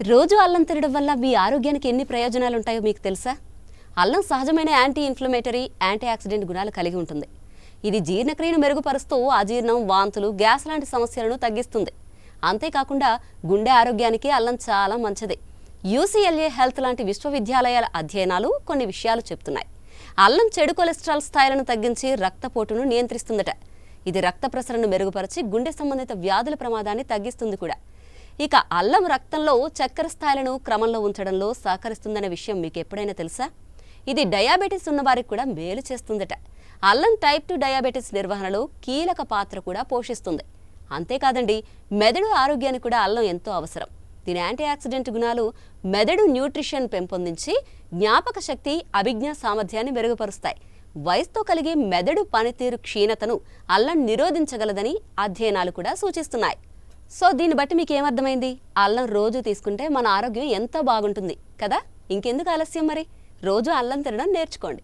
రోజు అల్లం తినడం వల్ల మీ ఆరోగ్యానికి ఎన్ని ప్రయోజనాలు ఉంటాయో మీకు తెలుసా? అల్లం సహజమైన యాంటీ ఇన్ఫ్లమేటరీ, యాంటీ ఆక్సిడెంట్ గుణాలు కలిగి ఉంటుంది. ఇది జీర్ణక్రియను మెరుగుపరుస్తూ అజీర్ణం, వాంతులు, గ్యాస్ లాంటి సమస్యలను తగ్గిస్తుంది. అంతేకాకుండా గుండె ఆరోగ్యానికి అల్లం చాలా మంచిది. UCLA హెల్త్ లాంటి విశ్వవిద్యాలయాల అధ్యయనాలు కొన్ని విషయాలు చెప్తున్నాయి. అల్లం చెడు కొలెస్ట్రాల్ స్థాయిలను తగ్గించి రక్తపోటును నియంత్రిస్తుందట. ఇది రక్త ప్రసరణను మెరుగుపరిచి గుండె సంబంధిత వ్యాధుల ప్రమాదాన్ని తగ్గిస్తుంది కూడా. ఇక అల్లం రక్తంలో చక్కెర స్థాయిలను క్రమంలో ఉంచడంలో సహకరిస్తుందనే విషయం మీకు ఎప్పుడైనా తెలుసా? ఇది డయాబెటీస్ ఉన్నవారికి కూడా మేలు చేస్తుందట. అల్లం టైప్ 2 డయాబెటీస్ నిర్వహణలో కీలక పాత్ర కూడా పోషిస్తుంది. అంతేకాదండి, మెదడు ఆరోగ్యానికి కూడా అల్లం ఎంతో అవసరం. దీని యాంటీ ఆక్సిడెంట్ గుణాలు మెదడు న్యూట్రిషన్ పెంపొందించి జ్ఞాపక శక్తి, అభిజ్ఞా సామర్థ్యాన్ని మెరుగుపరుస్తాయి. వయసుతో కలిగే మెదడు పనితీరు క్షీణతను అల్లం నిరోధించగలదని అధ్యయనాలు కూడా సూచిస్తున్నాయి. సో దీన్ని బట్టి మీకు ఏమర్థమైంది? అల్లం రోజు తీసుకుంటే మన ఆరోగ్యం ఎంత బాగుంటుంది కదా. ఇంకెందుకు ఆలస్యం, మరి రోజు అల్లం తినడం నేర్చుకోండి.